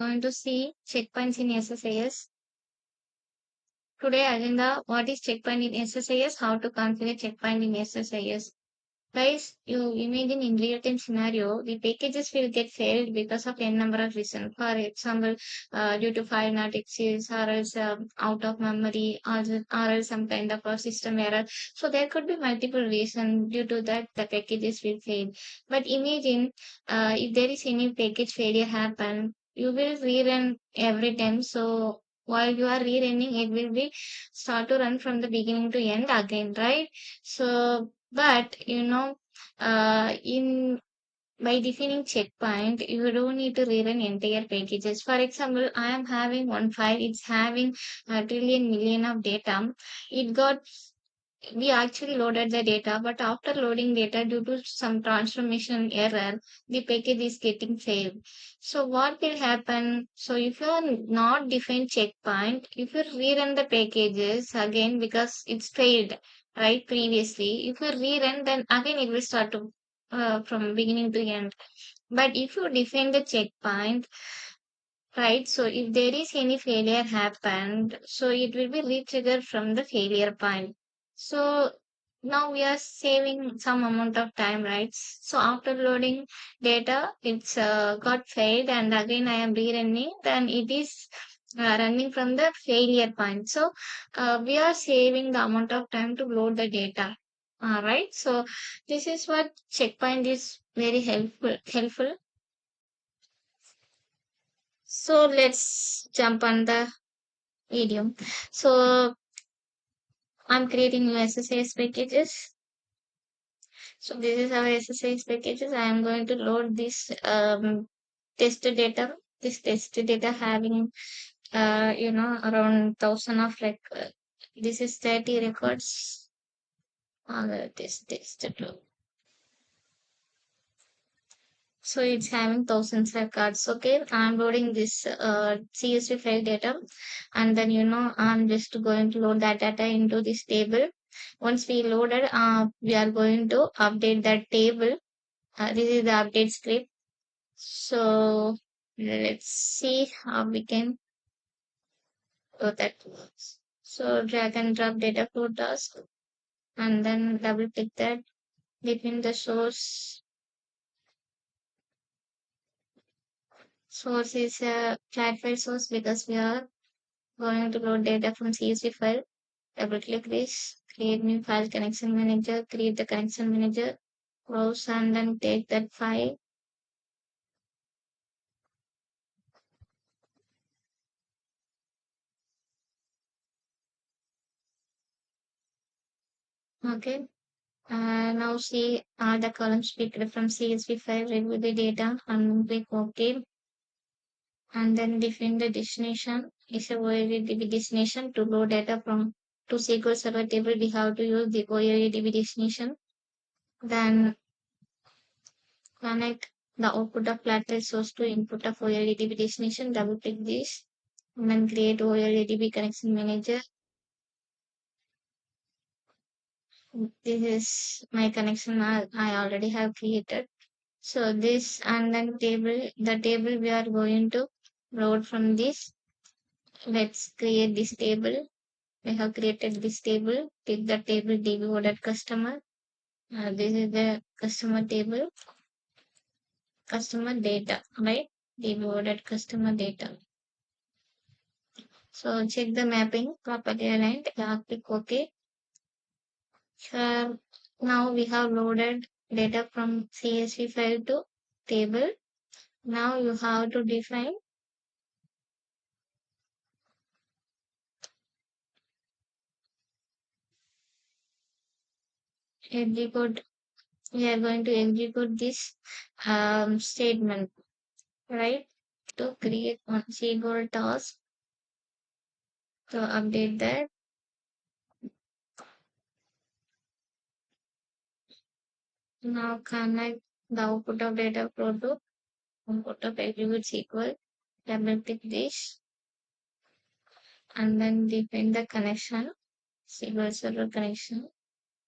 going to see checkpoints in SSIS. Today agenda, what is checkpoint in SSIS, how to configure checkpoint in SSIS. Guys, you imagine in real-time scenario, the packages will get failed because of n number of reasons. For example, due to file not exist, or else out of memory, or else some kind of a system error. So there could be multiple reasons due to that the packages will fail. But imagine if there is any package failure happen, you will rerun every time. So while you are rerunning, it will be start to run from the beginning to end again, right? So but in by defining checkpoint, you don't need to rerun entire packages. For example, I am having one file, it's having a trillion million of data. It got we actually loaded the data, but after loading data due to some transformation error, the package is getting failed. So what will happen? So if you are not defined checkpoint, if you rerun the packages again because it's failed, right, previously, if you rerun, then again it will start to from beginning to end. But if you define the checkpoint, right, so if there is any failure happened, so it will be re-triggered from the failure point. So now we are saving some amount of time, right? So after loading data, it's got failed and again I am rerunning, then it is running from the failure point. So we are saving the amount of time to load the data. All right. So this is what checkpoint is very helpful. So let's jump on the video. So I'm creating new SSIS packages. So this is our SSIS packages. I am going to load this test data. This test data having around thousand of this is 30 records. This. So it's having thousands of cards. Okay, I'm loading this CSV file data, and then I'm just going to load that data into this table. Once we loaded, we are going to update that table. This is the update script. So let's see how we can do that. So drag and drop data flow task, and then double click that between the source is a flat file source because we are going to load data from CSV file. Double click this, create new file connection manager, create the connection manager, browse and then take that file. Okay. Now see all the columns picked from CSV file, review the data and click OK. And then define the destination. Is a OLEDB destination to load data from to SQL Server table. We have to use the OLEDB destination. Then connect the output of flat file source to input of OLEDB destination. Double click this and then create OLEDB connection manager. This is my connection I already have created. So this and then the table we are going to load from this. Let's create this table. We have created this table. Take the table devoted customer. This is the customer table, customer data, right? Devoted customer data. So check the mapping properly aligned. Click OK. Now we have loaded data from CSV file to table. Now you have to define execute. We are going to execute this statement, right? To create one SQL task to update that. Now connect the output of data flow to output of execute SQL. Double click this and then define the connection, SQL Server connection.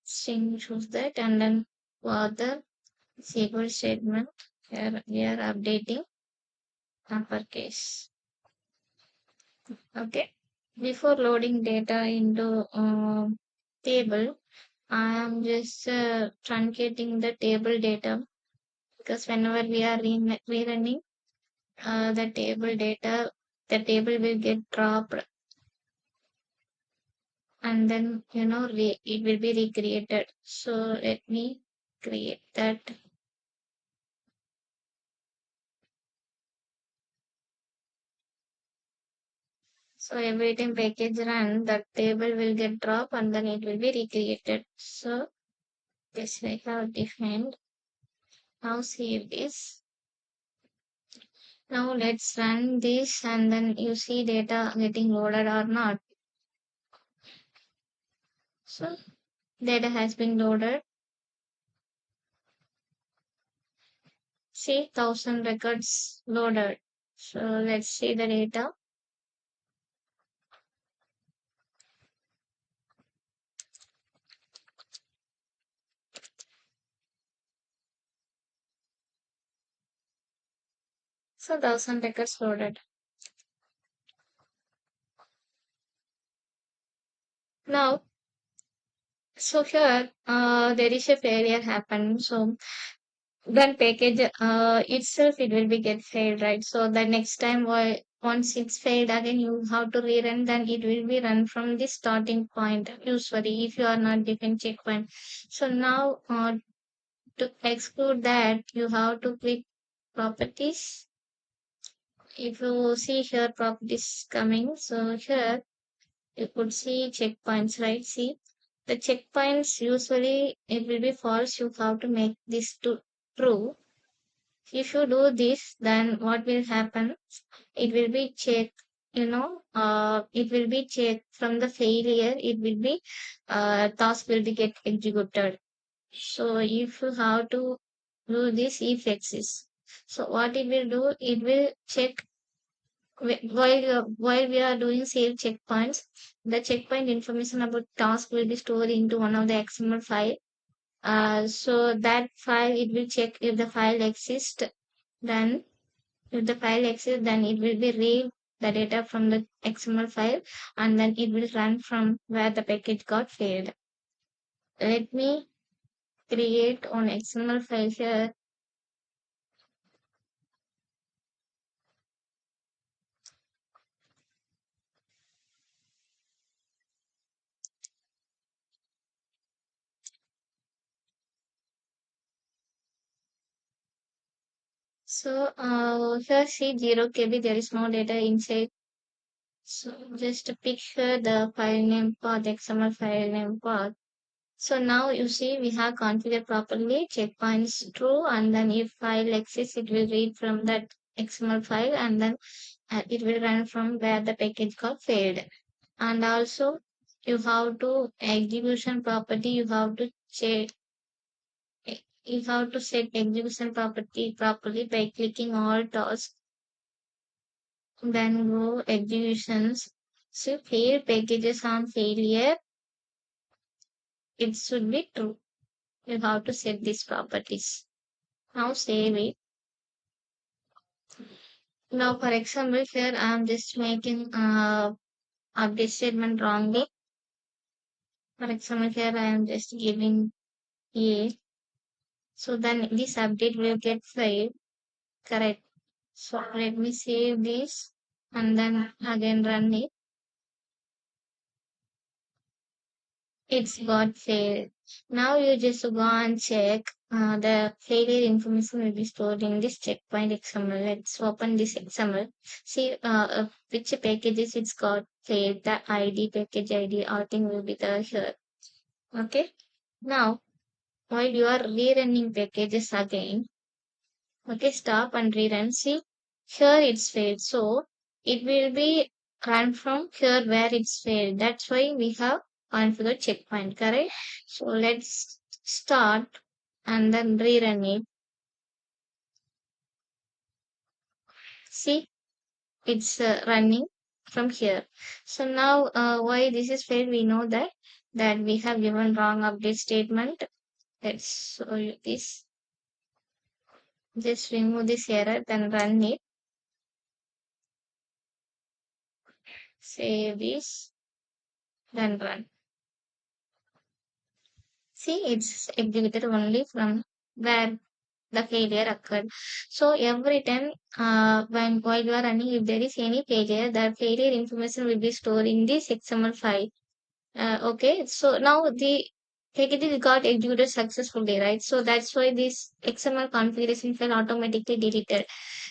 String choose that and then for the SQL statement here we are updating uppercase. Okay. Before loading data into table, I am just truncating the table data because whenever we are rerunning the table will get dropped and then it will be recreated. So let me create that. So every time package run, the table will get dropped and then it will be recreated. So this I have defined. Now save this. Now let's run this and then you see data getting loaded or not. So data has been loaded. See 1000 records loaded. So let's see the data. So 1000 records loaded. Now, so here there is a failure happen. So then package itself it will be get failed, right? So the next time once it's failed again you have to rerun, then it will be run from the starting point usually if you are not different checkpoint. So now to exclude that you have to click properties. If you see here properties coming, so here you could see checkpoints, right? See the checkpoints usually it will be false. You have to make this to true. If you do this, then what will happen? It will be checked, it will be checked from the failure. It will be, task will be get executed. So if you have to do this if exists. So what it will do, it will check while we are doing save checkpoints, the checkpoint information about task will be stored into one of the XML file. So that file it will check if the file exists. Then if the file exists, then it will be read the data from the XML file and then it will run from where the package got failed. Let me create an XML file here. So here see 0 KB, there is no data inside. So just picture the file name path, XML file name path. So now you see we have configured properly, checkpoints true, and then if file exists, it will read from that XML file and then it will run from where the package got failed. And also you have to execution property, you have to set execution property properly by clicking all tasks, then go executions. So failed packages on failure, it should be true. You have to set these properties. Now save it. Now for example here I am just making update statement wrongly. For example here I am just giving a, so then this update will get failed. Correct. So let me save this and then again run it. It's got failed. Now you just go and check the failure information will be stored in this checkpoint XML. Let's open this XML. See which packages it's got failed. The ID, package ID, all thing will be there here. Okay. Now while you are rerunning packages again, okay, stop and rerun. See, here it's failed. So it will be run from here where it's failed. That's why we have configured checkpoint, correct? So let's start and then rerun it. See, it's running from here. So now why this is failed, we know that we have given wrong update statement. Let's show you this. Just remove this error, then run it. Save this, then run. See, it's executed only from where the failure occurred. So every time when while you are running, if there is any failure, the failure information will be stored in this XML file. Okay, so now the package got executed successfully, right? So that's why this XML configuration file automatically deleted.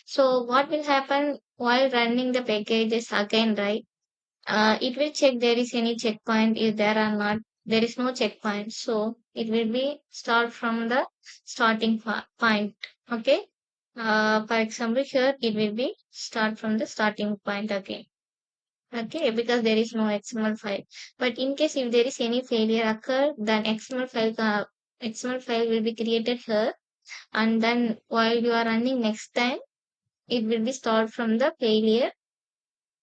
So what will happen while running the packages again, right? It will check there is any checkpoint is there or not. There is no checkpoint, so it will be start from the starting point. Okay. For example, here it will be start from the starting point again. Okay, because there is no XML file. But in case if there is any failure occur, then XML file will be created here, and then while you are running next time, it will be start from the failure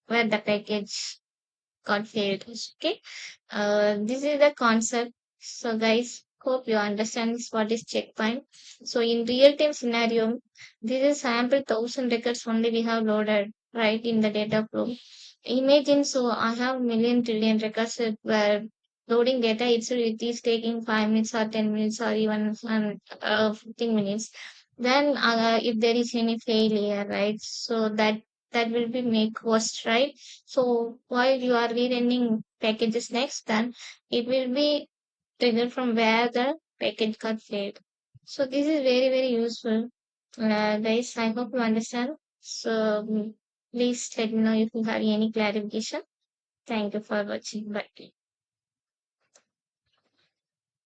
where the package got failed. Okay. This is the concept. So guys, hope you understand this what is checkpoint. So in real time scenario, this is sample 1,000 records only we have loaded right in the data flow. Imagine so I have million trillion records where loading data itself it is taking 5 minutes or 10 minutes or even 15 minutes. Then if there is any failure, right? So that will be make worse, right? So while you are rerunning packages next, then it will be triggered from where the package got failed. So this is very, very useful. Guys, I hope you understand. So please let me know if you have any clarification. Thank you for watching. Bye.